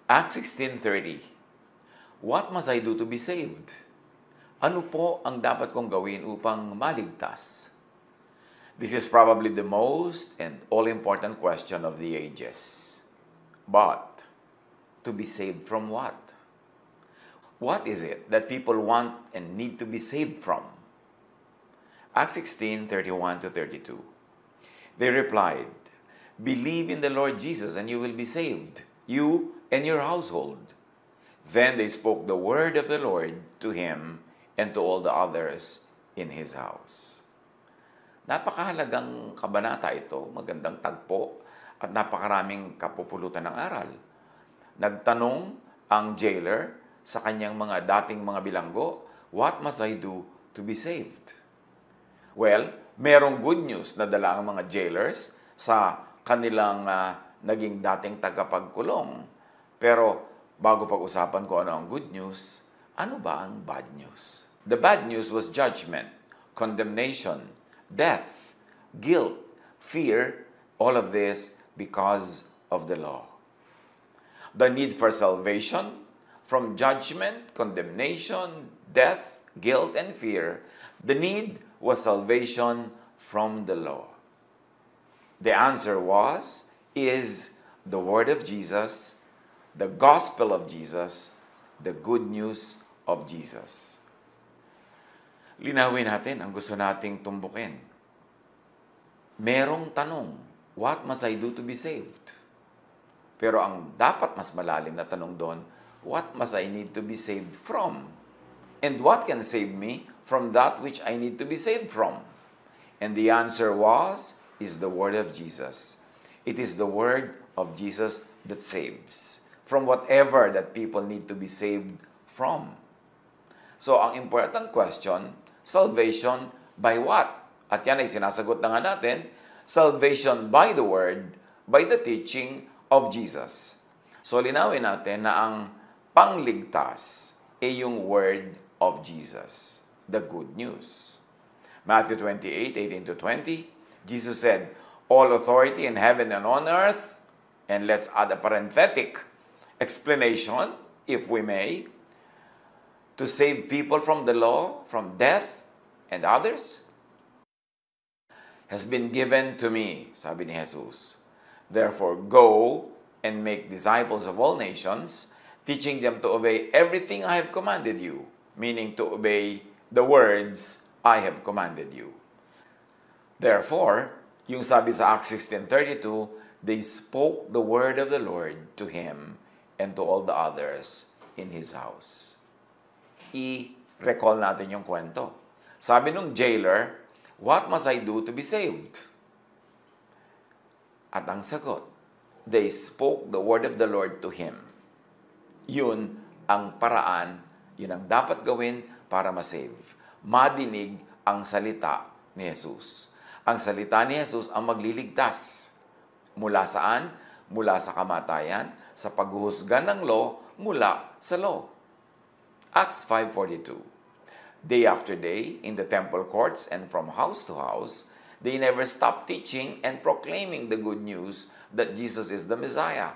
Acts 16:30. What must I do to be saved? Ano po ang dapat kong gawin upang maligtas? This is probably the most and all-important question of the ages. But, to be saved from what? What is it that people want and need to be saved from? Acts 16:31-32. They replied, "Believe in the Lord Jesus and you will be saved, you and your household." Then they spoke the word of the Lord to him and to all the others in his house. Napakahalagang kabanata ito, magandang tagpo, at napakaraming kapupulutan ng aral. Nagtanong ang jailer sa kanyang mga dating mga bilanggo, "What must I do to be saved?" Well, merong good news na dala ang mga jailers sa kanilang naging dating tagapagkulong. Pero bago pag-usapan ko ano ang good news, ano ba ang bad news? The bad news was judgment, condemnation, death, guilt, fear, all of this because of the law. The need for salvation from judgment, condemnation, death, guilt, and fear, the need was salvation from the law. The answer is the word of Jesus, the gospel of Jesus, the good news of Jesus. Linawin natin ang gusto nating tumbukin. Merong tanong, what must I do to be saved? Pero ang dapat mas malalim na tanong doon, what must I need to be saved from? And what can save me from that which I need to be saved from? And the answer is the word of Jesus. It is the word of Jesus that saves from whatever that people need to be saved from. So, ang important question, salvation by what? At yan ay sinasagot na nga natin, salvation by the word, by the teaching of Jesus. So, linawin natin na ang pangligtas ay yung word of Jesus, the good news. Matthew 28:18-20, Jesus said, "All authority in heaven and on earth," and let's add a parenthetic explanation, if we may, to save people from the law, from death, and others, has been given to me, sabi ni Jesus. Therefore, go and make disciples of all nations, teaching them to obey everything I have commanded you, meaning to obey the words I have commanded you. Therefore, yung sabi sa Acts 16:32, they spoke the word of the Lord to him and to all the others in his house. I-recall natin yung kwento. Sabi nung jailer, what must I do to be saved? At ang sagot, they spoke the word of the Lord to him. Yun ang paraan, yun ang dapat gawin para ma-save. Madinig ang salita ni Jesus. Ang salita ni Jesus ang magliligtas. Mula saan? Mula sa kamatayan, sa paghuhusga ng law, mula sa law. Acts 5:42. Day after day, in the temple courts and from house to house, they never stopped teaching and proclaiming the good news that Jesus is the Messiah,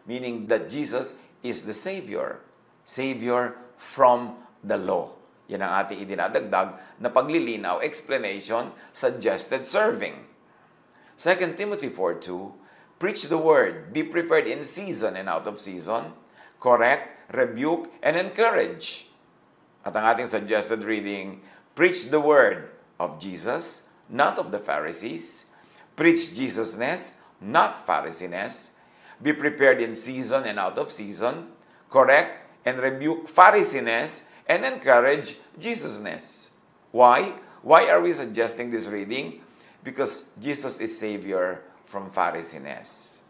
meaning that Jesus is the Savior. Savior from the law. Yan ang ating idinadagdag na paglilinaw, explanation, suggested serving. 2 Timothy 4:2, preach the word, be prepared in season and out of season, correct, rebuke, and encourage. At ang ating suggested reading, preach the word of Jesus, not of the Pharisees. Preach Jesus-ness, not Pharisee-ness. Be prepared in season and out of season, correct and rebuke Pharisee-ness, and encourage Jesus-ness. Why? Why are we suggesting this reading? Because Jesus is Savior from Pharisee-ness.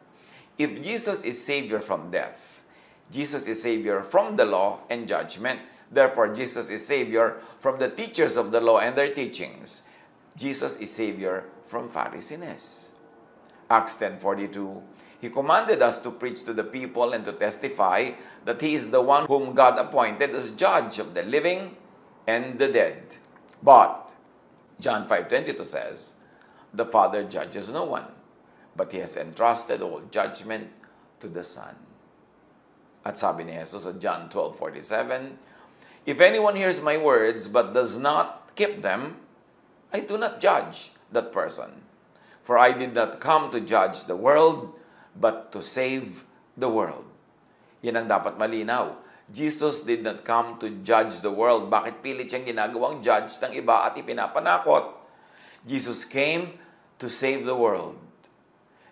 If Jesus is Savior from death, Jesus is Savior from the law and judgment, therefore Jesus is Savior from the teachers of the law and their teachings. Jesus is Savior from Pharisee-ness. Acts 10:42, He commanded us to preach to the people and to testify that He is the one whom God appointed as judge of the living and the dead. But, John 5:22 says, the Father judges no one, but He has entrusted all judgment to the Son. At sabi ni Jesus sa John 12:47, "If anyone hears my words but does not keep them, I do not judge that person. For I did not come to judge the world, but to save the world." Yan ang dapat malinaw. Jesus did not come to judge the world. Bakit pilit siyang ginagawang judge ng iba at ipinapanakot? Jesus came to save the world.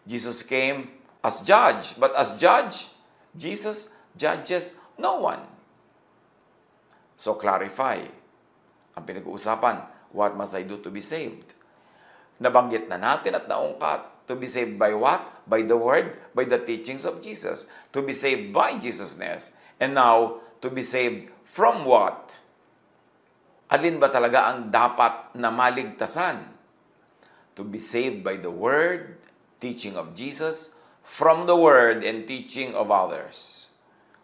Jesus came as judge, but as judge, Jesus judges no one. So clarify. Ang pinag-uusapan, what must I do to be saved? Nabanggit na natin at naungkat. To be saved by what? By the word, by the teachings of Jesus. To be saved by Jesusness. And now, to be saved from what? Alin ba talaga ang dapat na maligtasan? To be saved by the word, teaching of Jesus, from the word and teaching of others.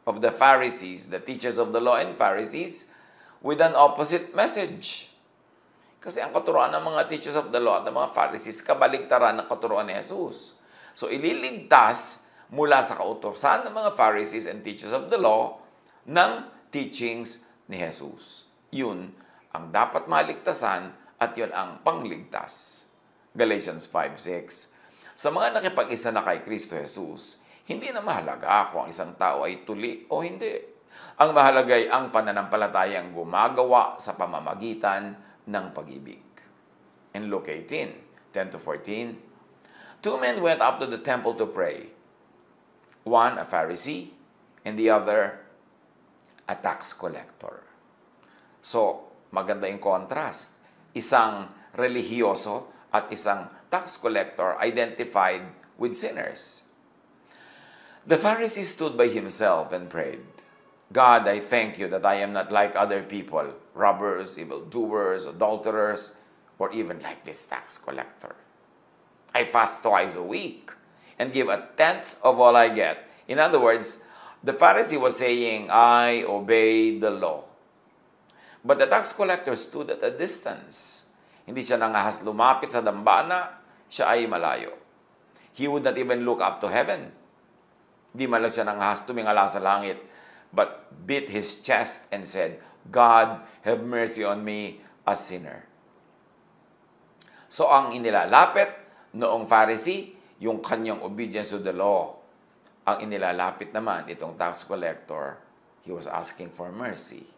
Of the Pharisees, the teachers of the law and Pharisees, with an opposite message. Kasi ang katuruan ng mga teachers of the law at ng mga Pharisees, kabaligtaran ng katuruan ni Jesus. So, ililigtas mula sa kautosan ng mga Pharisees and teachers of the law ng teachings ni Jesus. Yun ang dapat maligtasan at yun ang pangligtas. Galatians 5:6. Sa mga nakipag-isa na kay Kristo Jesus, hindi na mahalaga kung ang isang tao ay tuli o hindi. Ang mahalaga ay ang pananampalatayang gumagawa sa pamamagitan ng pag-ibig. In Luke 18:10-14, two men went up to the temple to pray. One, a Pharisee, and the other, a tax collector. So, maganda yung contrast. Isang relihiyoso at isang tax collector identified with sinners. The Pharisee stood by himself and prayed, "God, I thank you that I am not like other people, robbers, evildoers, adulterers, or even like this tax collector. I fast twice a week and give a tenth of all I get." In other words, the Pharisee was saying, I obey the law. But the tax collector stood at a distance. Hindi siya nangahas lumapit sa dambana, siya ay malayo. He would not even look up to heaven. Di man lang siya nangahas tumingala sa langit, but beat his chest and said, "God, have mercy on me, a sinner." So ang inilalapit noong Pharisee, yung kanyang obedience to the law. Ang inilalapit naman, itong tax collector, he was asking for mercy,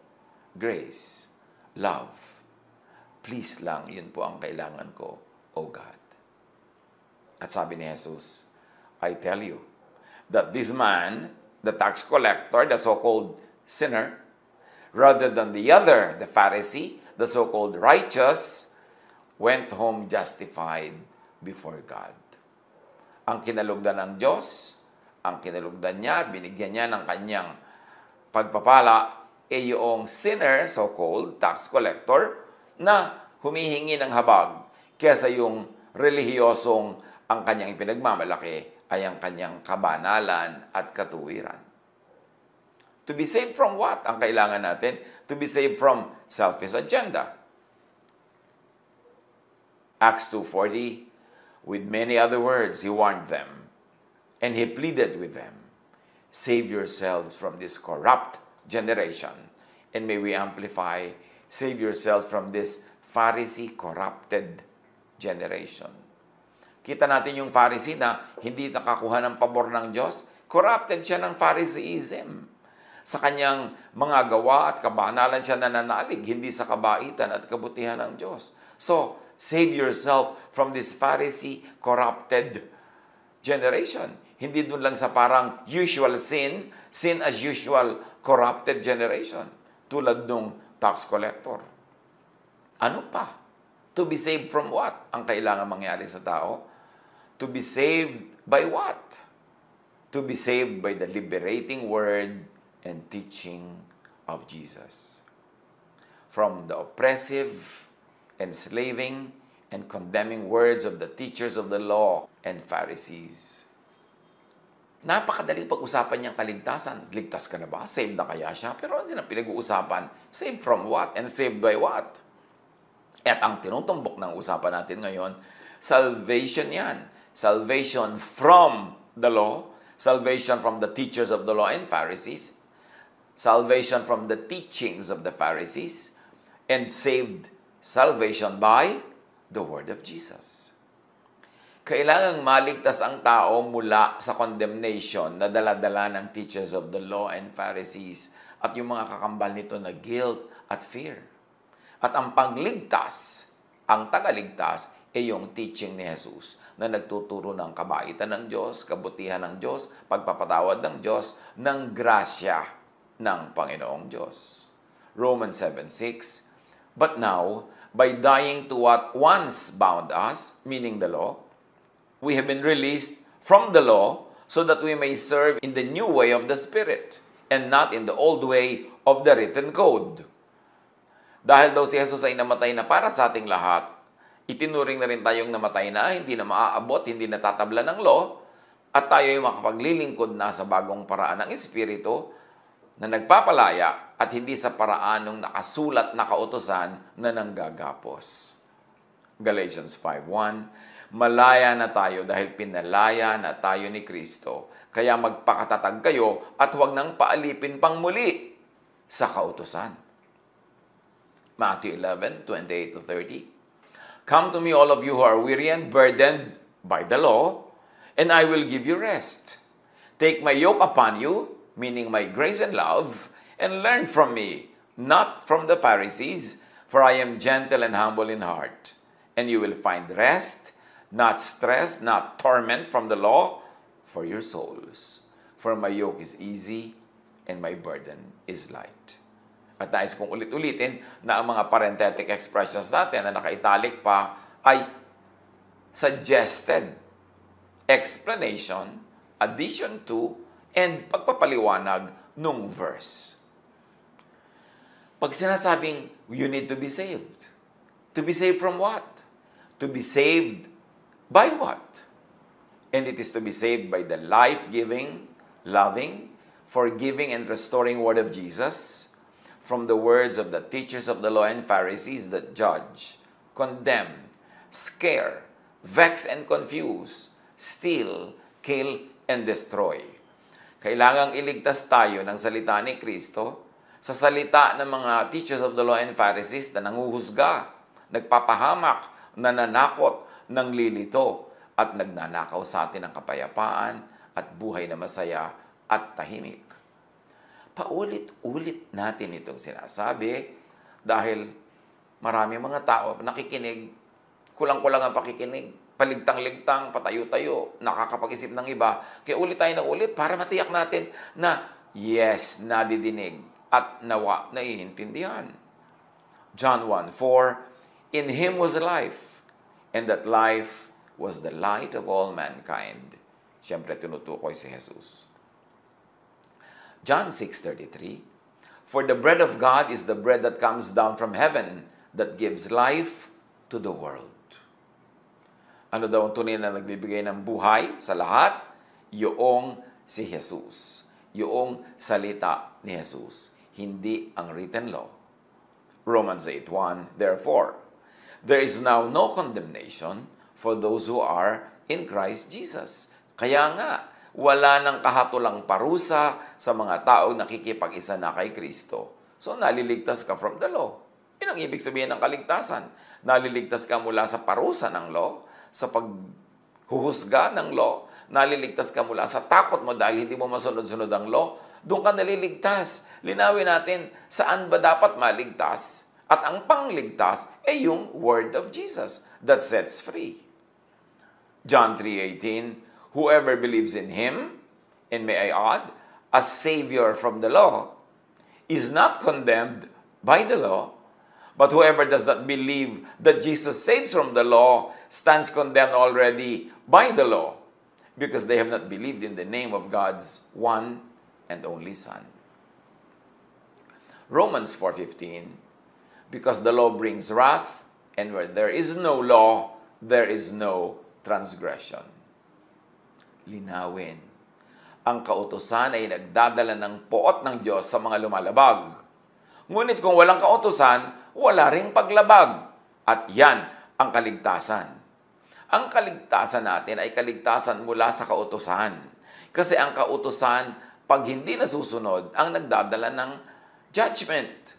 grace, love. Please lang, yun po ang kailangan ko, O God. At sabi ni Jesus, I tell you, that this man, the tax collector, the so-called sinner, rather than the other, the Pharisee, the so-called righteous, went home justified before God. Ang kinalugdan ng Diyos, ang kinalugdan niya at binigyan niya ng kanyang pagpapala ay yung sinner, so-called tax collector, na humihingi ng habag kaysa yung relihiyosong ang kanyang ipinagmamalaki ay ang kanyang kabanalan at katuwiran. To be saved from what? Ang kailangan natin, to be saved from selfish agenda. Acts 2:40, with many other words, he warned them, and he pleaded with them, save yourselves from this corrupt generation. And may we amplify, save yourselves from this Pharisee corrupted generation. Kita natin yung Pharisee na hindi nakakuha ng pabor ng Diyos. Corrupted siya ng Phariseeism. Sa kanyang mga gawa at kabanalan siya nananalig, hindi sa kabaitan at kabutihan ng Diyos. So, save yourself from this Pharisee corrupted generation. Hindi dun lang sa parang usual sin, sin as usual corrupted generation. Tulad nung tax collector. Ano pa? To be saved from what? Ang kailangan mangyari sa tao? To be saved by what? To be saved by the liberating word and teaching of Jesus. From the oppressive, enslaving, and condemning words of the teachers of the law and Pharisees. Napakadaling pag-usapan niyang kaligtasan. Ligtas ka na ba? Saved na kaya siya? Pero ano silang pinag-uusapan? Saved from what? And saved by what? At ang tinutumbok ng usapan natin ngayon, salvation yan. Salvation from the law, salvation from the teachers of the law and Pharisees, salvation from the teachings of the Pharisees, and saved salvation by the word of Jesus. Kailangang maligtas ang tao mula sa condemnation na dala-dala ng teachers of the law and Pharisees at yung mga kakambal nito na guilt at fear. At ang pagligtas, ang tagaligtas, ay yung teaching ni Jesus na nagtuturo ng kabaitan ng Diyos, kabutihan ng Diyos, pagpapatawad ng Diyos, ng grasya ng Panginoong Diyos. Romans 7:6, but now, by dying to what once bound us, meaning the law, we have been released from the law so that we may serve in the new way of the Spirit and not in the old way of the written code. Dahil daw si Jesus ay namatay na para sa ating lahat, itinuring na rin tayong namatay na, hindi na maaabot, hindi na tatabla ng law, at tayo ay makapaglilingkod na sa bagong paraan ng Espiritu na nagpapalaya at hindi sa paraan ng nakasulat na kautusan na nanggagapos. Galatians 5:1, malaya na tayo dahil pinalaya na tayo ni Kristo. Kaya magpakatatag kayo at huwag nang paalipin pang muli sa kautusan. Matthew 11:28-30. Come to me all of you who are weary and burdened by the law, and I will give you rest. Take my yoke upon you, meaning my grace and love, and learn from me, not from the Pharisees, for I am gentle and humble in heart. And you will find rest, not stress, not torment from the law for your souls. For my yoke is easy and my burden is light. At nais kong ulit-ulitin na ang mga parenthetic expressions natin na naka-italic pa ay suggested explanation, addition to, and pagpapaliwanag nung verse. Pag sinasabing, you need to be saved. To be saved from what? To be saved by what? And it is to be saved by the life-giving, loving, forgiving, and restoring word of Jesus from the words of the teachers of the law and Pharisees that judge, condemn, scare, vex, and confuse, steal, kill, and destroy. Kailangang iligtas tayo ng salita ni Kristo sa salita ng mga teachers of the law and Pharisees na nanguhusga, nagpapahamak, nananakot, nanglilito, at nagnanakaw sa atin ng kapayapaan at buhay na masaya at tahimik. Paulit-ulit natin itong sinasabi dahil marami mga tao nakikinig, kulang-kulang ang pakikinig, paligtang-ligtang, patayo-tayo, nakakapag-isip ng iba. Kaya ulit tayo na ulit para matiyak natin na yes, nadidinig at naiintindihan. John 1:4, in Him was life, and that life was the light of all mankind. Siyempre, tinutukoy si Jesus. John 6:33, for the bread of God is the bread that comes down from heaven that gives life to the world. Ano daw ang tunay na nagbibigay ng buhay sa lahat? Yoong si Jesus. Yoong salita ni Jesus. Hindi ang written law. Romans 8:1, therefore, there is now no condemnation for those who are in Christ Jesus. Kaya nga, wala nang kahatulang parusa sa mga taong nakikipag-isa na kay Kristo. So, naliligtas ka from the law. Yun ang ibig sabihin ng kaligtasan. Naliligtas ka mula sa parusa ng law, sa paghuhusga ng law, naliligtas ka mula sa takot mo dahil hindi mo masunod-sunod ang law, doon ka naliligtas. Linawin natin, saan ba dapat maligtas? At ang pangligtas ay yung word of Jesus that sets free. John 3:18, whoever believes in Him, and may I add, as Savior from the law, is not condemned by the law, but whoever does not believe that Jesus saves from the law stands condemned already by the law, because they have not believed in the name of God's one and only Son. Romans 4:15, because the law brings wrath, and where there is no law, there is no transgression. Linawin. Ang kautusan ay nagdadala ng poot ng Diyos sa mga lumalabag. Ngunit kung walang kautusan, wala ring paglabag. At yan ang kaligtasan. Ang kaligtasan natin ay kaligtasan mula sa kautusan. Kasi ang kautusan, pag hindi nasusunod, ang nagdadala ng judgment.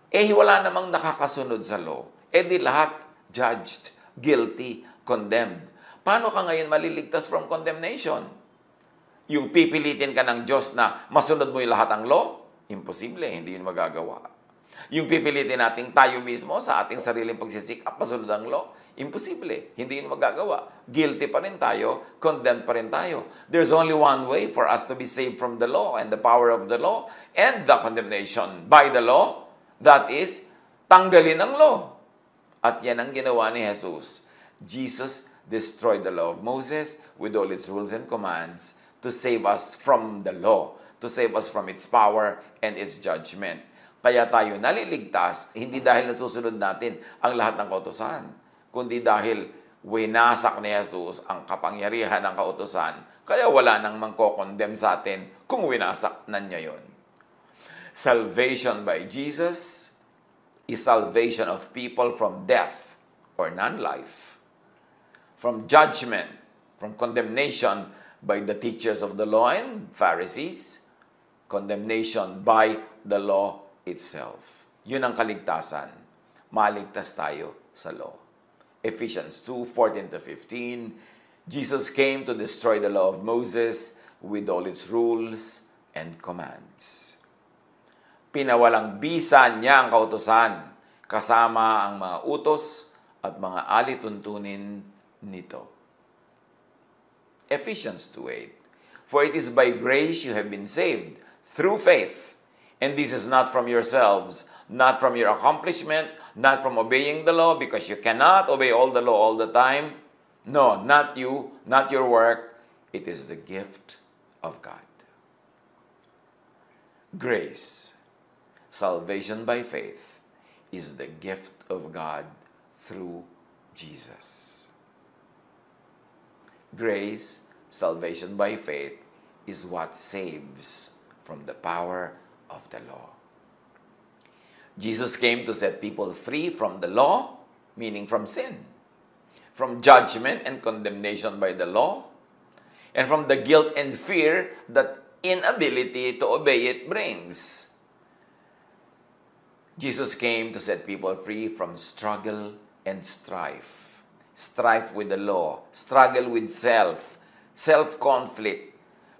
Wala namang nakakasunod sa law. Di lahat judged, guilty, condemned. Paano ka ngayon maliligtas from condemnation? Yung pipilitin ka ng Diyos na masunod mo yung lahat ang law? Imposible, hindi yun magagawa. Yung pipilitin natin tayo mismo sa ating sariling pagsisikap, masunod ang law? Imposible, hindi yun magagawa. Guilty pa rin tayo, condemned pa rin tayo. There's only one way for us to be saved from the law and the power of the law and the condemnation by the law. That is, tanggalin ang law. At yan ang ginawa ni Jesus. Jesus destroyed the law of Moses with all its rules and commands to save us from the law, to save us from its power and its judgment. Kaya tayo naliligtas, hindi dahil nasusunod natin ang lahat ng kautusan, kundi dahil winasak ni Jesus ang kapangyarihan ng kautusan, kaya wala nang mangko-condemn sa atin kung winasak na niya yun. Salvation by Jesus is salvation of people from death or non-life, from judgment, from condemnation by the teachers of the law and Pharisees, condemnation by the law itself. Yun ang kaligtasan. Maligtas tayo sa law. Ephesians 2:14-15, Jesus came to destroy the law of Moses with all its rules and commands. Pinawalang bisa niya ang kautusan, kasama ang mga utos at mga alituntunin nito. Ephesians 2:8, for it is by grace you have been saved through faith, and this is not from yourselves, not from your accomplishment, not from obeying the law, because you cannot obey all the law all the time. No, not you, not your work. It is the gift of God. Grace, salvation by faith, is the gift of God through Jesus. Grace, salvation by faith, is what saves from the power of the law. Jesus came to set people free from the law, meaning from sin, from judgment and condemnation by the law, and from the guilt and fear that inability to obey it brings. Jesus came to set people free from struggle and strife. Strife with the law, struggle with self-conflict,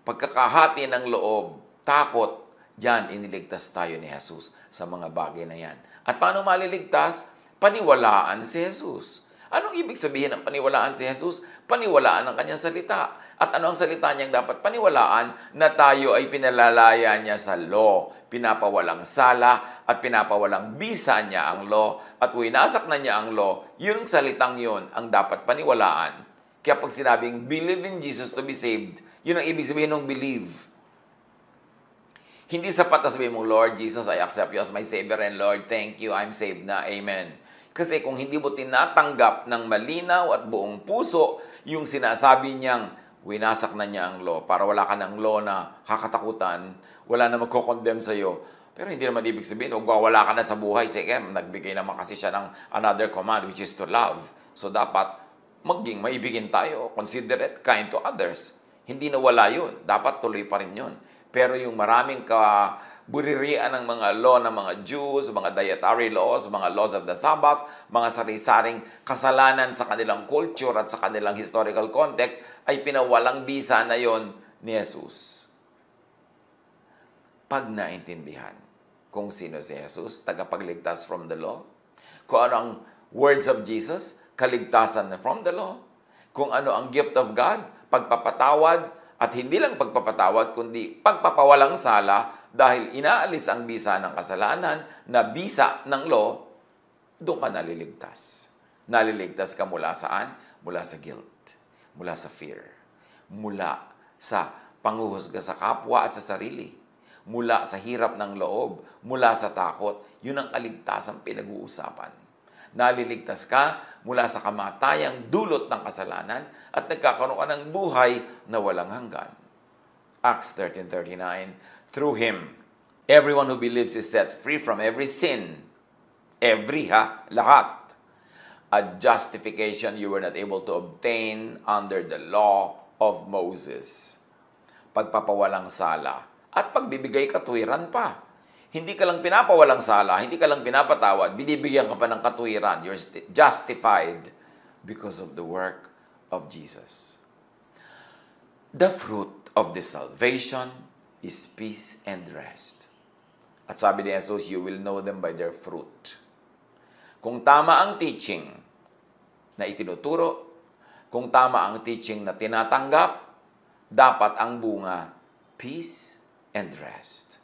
pagkakahati ng loob, takot, yan, iniligtas tayo ni Jesus sa mga bagay na yan. At paano maliligtas? Paniwalaan si Jesus. Anong ibig sabihin ng paniwalaan si Jesus? Paniwalaan ang kanyang salita. At ano ang salita niyang dapat paniwalaan? Na tayo ay pinalalaya niya sa law, pinapawalang sala at pinapawalang bisa niya ang law at winasak na niya ang law. Yung salitang yun ang dapat paniwalaan. Kaya pag sinabing believe in Jesus to be saved, yun ang ibig sabihin ng believe. Hindi sapat na sabihin mong, Lord Jesus, I accept you as my Savior and Lord, thank you, I'm saved na, Amen. Kasi kung hindi mo tinatanggap ng malinaw at buong puso yung sinasabi niyang winasak na niya ang law para wala ka ng law na kakatakutan, wala na magko-condemn sa'yo. Pero hindi naman ibig sabihin, wala ka na sa buhay. Sige, nagbigay naman kasi siya ng another command, which is to love. So dapat maging maibigin tayo, considerate, kind to others. Hindi na wala yun. Dapat tuloy pa rin yun. Pero yung maraming kaburirian ng mga law ng mga Jews, mga dietary laws, mga laws of the Sabbath, mga sari-saring kasalanan sa kanilang culture at sa kanilang historical context, ay pinawalang bisa na yon ni Jesus. Pag naintindihan kung sino si Jesus, tagapagligtas from the law, kung ano ang words of Jesus, kaligtasan from the law, kung ano ang gift of God, pagpapatawad, at hindi lang pagpapatawad, kundi pagpapawalang sala dahil inaalis ang bisa ng kasalanan na bisa ng law, doon ka naliligtas. Naliligtas ka mula saan? Mula sa guilt, mula sa fear, mula sa panghuhusga sa kapwa at sa sarili, mula sa hirap ng loob, mula sa takot. Yun ang kaligtasang pinag-uusapan. Naliligtas ka mula sa kamatayang dulot ng kasalanan at nagkakaroon ka ng buhay na walang hanggan. Acts 13:39, through Him, everyone who believes is set free from every sin. Lahat. A justification you were not able to obtain under the law of Moses. pagpapawalang sala, at pagbibigay katwiran pa. Hindi ka lang pinapawalang sala, hindi ka lang pinapatawad, binibigyan ka pa ng katwiran. You're justified because of the work of Jesus. The fruit of this salvation is peace and rest. At sabi ni Jesus, you will know them by their fruit. Kung tama ang teaching na itinuturo, kung tama ang teaching na tinatanggap, dapat ang bunga, peace and rest.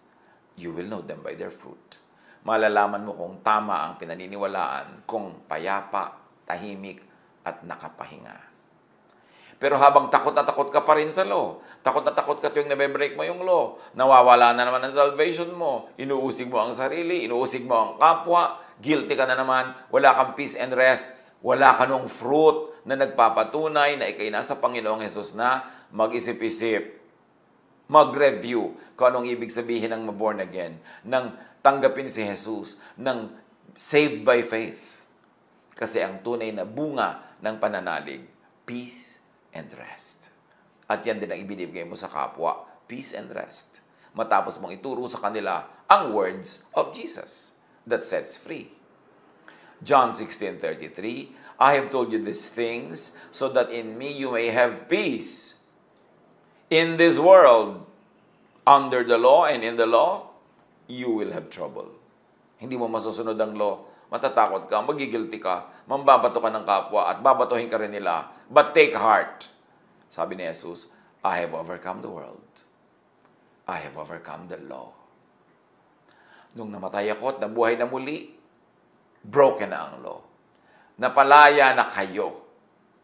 You will know them by their fruit. Malalaman mo kung tama ang pinaniniwalaan, kung payapa, tahimik, at nakapahinga. Pero habang takot na takot ka pa rin sa law, takot na takot ka tuwing nabe-break mo yung law, nawawala na naman ang salvation mo, inuusig mo ang sarili, inuusig mo ang kapwa, guilty ka na naman, wala kang peace and rest, wala ka nung fruit na nagpapatunay na ikay nasa Panginoong Hesus na mag-isip-isip, mag-review kung anong ibig sabihin ng born again, ng tanggapin si Jesus, ng saved by faith. Kasi ang tunay na bunga ng pananalig, peace and rest. At yan din ang ibinibigay mo sa kapwa, peace and rest. Matapos mong ituro sa kanila ang words of Jesus that sets free. John 16:33, I have told you these things so that in me you may have peace. In this world, under the law and in the law, you will have trouble. Hindi mo masusunod ang law, matatakot ka, magigilty ka, mambabato ka ng kapwa at babatuhin ka rin nila. But take heart. Sabi ni Jesus, I have overcome the world. I have overcome the law. Nung namatay ako at nabuhay na muli, broken na ang law. Napalaya na kayo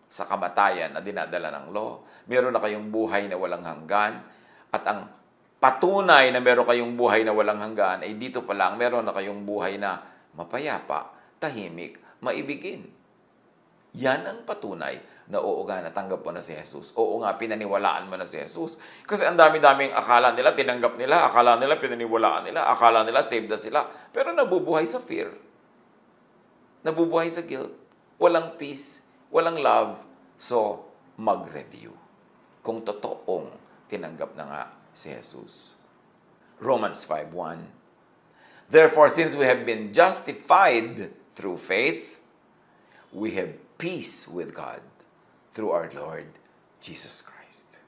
sa kamatayan na dinadala ng law. Meron na kayong buhay na walang hanggan. At ang patunay na meron kayong buhay na walang hanggan ay dito pa lang meron na kayong buhay na mapayapa, tahimik, maibigin. Yan ang patunay na oo nga, natanggap mo na si Jesus. Oo nga, pinaniwalaan mo na si Jesus. Kasi ang dami-daming akala nila, tinanggap nila, akala nila, pinaniwalaan nila, akala nila, saved na sila. Pero nabubuhay sa fear. Nabubuhay sa guilt. Walang peace, walang love. So, mag-review. Kung totoong tinanggap na nga si Jesus. Romans 5:1. Therefore, since we have been justified through faith, we have peace with God through our Lord Jesus Christ.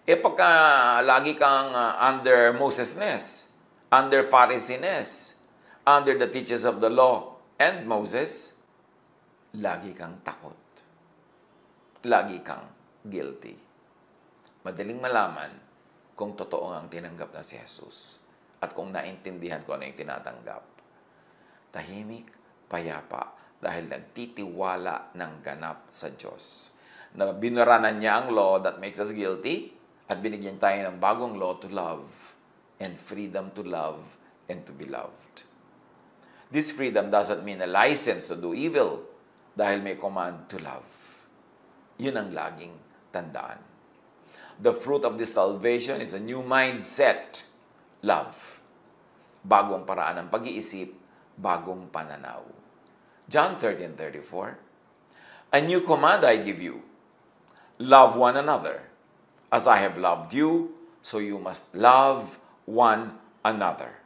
E pagka lagi kang under Moses-ness, under Pharisee-ness, under the teachers of the law and Moses, lagi kang takot. Lagi kang guilty. Madaling malaman kung totoo ang tinanggap na si Jesus at kung naintindihan ko ano yung tinatanggap. Tahimik, payapa, dahil nagtitiwala ng ganap sa Diyos. Na binuranan niya ang law that makes us guilty at binigyan tayo ng bagong law to love and freedom to love and to be loved. This freedom doesn't mean a license to do evil dahil may command to love. Yun ang laging tandaan. The fruit of this salvation is a new mindset, love. Bagong paraan ng pag-iisip, bagong pananaw. John 13:34, a new command I give you, love one another. As I have loved you, so you must love one another.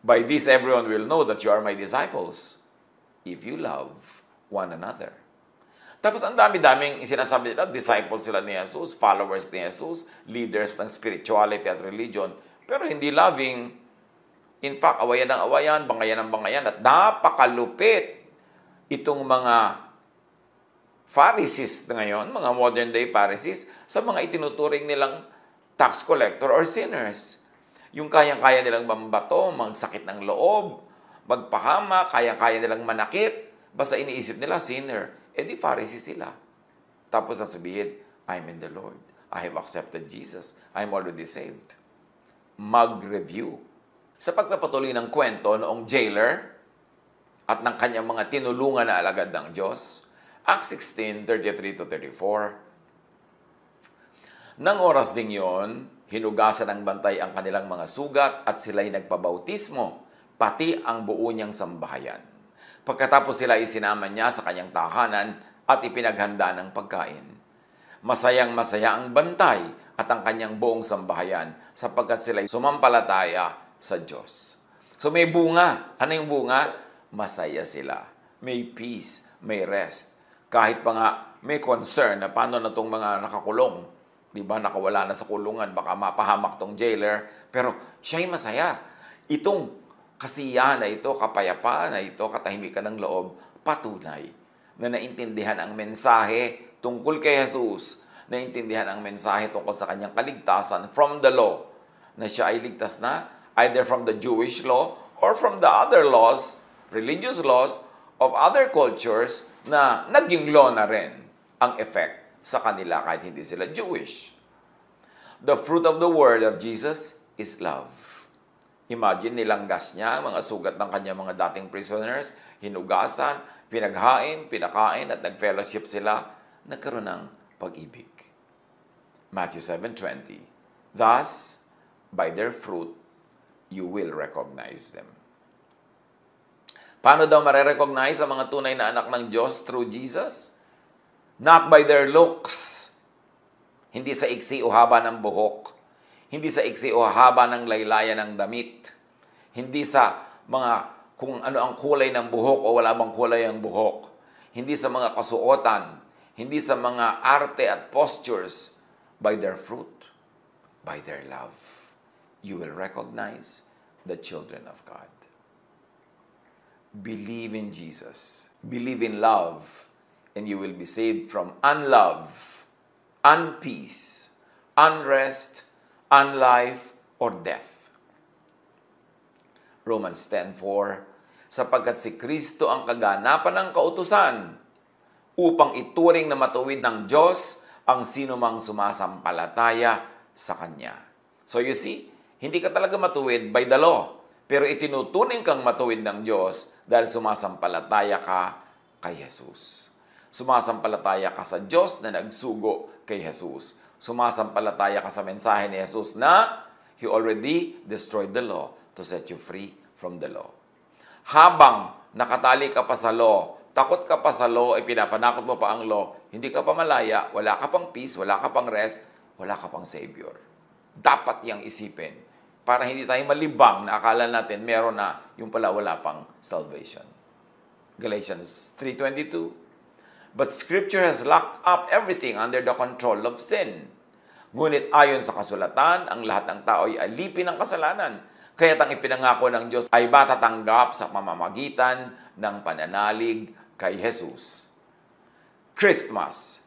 By this everyone will know that you are my disciples, if you love one another. Tapos ang dami-daming sinasabi nila, disciples sila ni Jesus, followers ni Jesus, leaders ng spirituality at religion, pero hindi loving. In fact, awayan ng awayan, bangayan ng bangayan, at napakalupit itong mga Pharisees na ngayon, mga modern day Pharisees, sa mga itinuturing nilang tax collector or sinners. Yung kayang-kaya nilang mambato, magsakit ng loob, magpahama, kayang-kaya nilang manakit, basta iniisip nila sinner. Eh di Pharisee sila. Tapos sasabihin, I'm in the Lord. I have accepted Jesus. I'm already saved. Mag-review. Sa pagpapatuloy ng kwento noong jailer at ng kanyang mga tinulungan na alagad ng Diyos, Acts 16:33-34, nang oras ding yon, hinugasan ng bantay ang kanilang mga sugat at sila'y nagpabautismo, pati ang buo niyang sambahayan. Pagkatapos sila isinama niya sa kanyang tahanan at ipinaghanda ng pagkain. Masayang-masaya ang bantay at ang kanyang buong sambahayan sapagkat sila'y sumampalataya sa Diyos. So may bunga. Ano yung bunga? Masaya sila. May peace, may rest. Kahit pa nga may concern na paano na itong mga nakakulong. Di ba? Nakawala na sa kulungan. Baka mapahamak tong jailer. Pero siya'y masaya. Itong kasiyahan na ito, kapayapaan na ito, katahimikan ng loob, patunay na naintindihan ang mensahe tungkol kay Jesus, naintindihan ang mensahe tungkol sa kanyang kaligtasan from the law, na siya ay ligtas na, either from the Jewish law or from the other laws, religious laws of other cultures na naging law na rin ang effect sa kanila kahit hindi sila Jewish. The fruit of the word of Jesus is love. Imagine, nilanggas niya mga sugat ng kanyang mga dating prisoners, hinugasan, pinaghain, pinakain, at nag-fellowship sila, nagkaroon ng pag-ibig. Matthew 7:20. Thus, by their fruit, you will recognize them. Paano daw marerecognize ang mga tunay na anak ng Diyos through Jesus? Not by their looks. Hindi sa iksi o haba ng buhok. Hindi sa iksi o haba ng laylayan ng damit. Hindi sa mga kung ano ang kulay ng buhok o wala bang kulay ang buhok. Hindi sa mga kasuotan. Hindi sa mga arte at postures. By their fruit. By their love. You will recognize the children of God. Believe in Jesus. Believe in love. And you will be saved from unlove, unpeace, unrest, unlife, or death. Romans 10:4, sapagkat si Kristo ang kaganapan ng kautusan upang ituring na matuwid ng Diyos ang sinumang sumasampalataya sa Kanya. So you see, hindi ka talaga matuwid by the law, pero itinuturing kang matuwid ng Diyos dahil sumasampalataya ka kay Jesus. Sumasampalataya ka sa Diyos na nagsugo kay Jesus. Sumasampalataya ka sa mensahe ni Jesus na He already destroyed the law to set you free from the law. Habang nakatali ka pa sa law, takot ka pa sa law, pinapanakot mo pa ang law, hindi ka pa malaya, wala ka pang peace, wala ka pang rest, wala ka pang Savior. Dapat yang isipin para hindi tayo malibang na akala natin meron na, yung pala wala pang salvation. Galatians 3:22. But Scripture has locked up everything under the control of sin. Ngunit ayon sa kasulatan, ang lahat ng tao ay alipin ng kasalanan. Kaya't ang ipinangako ng Diyos ay matatanggap sa pamamagitan ng pananalig kay Jesus. Christmas,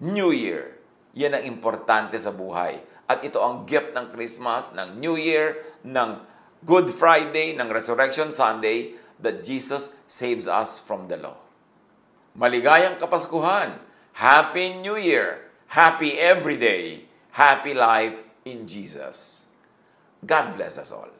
New Year, yan ang importante sa buhay. At ito ang gift ng Christmas, ng New Year, ng Good Friday, ng Resurrection Sunday, that Jesus saves us from the law. Maligayang Kapaskuhan, Happy New Year, Happy every day, Happy life in Jesus. God bless us all.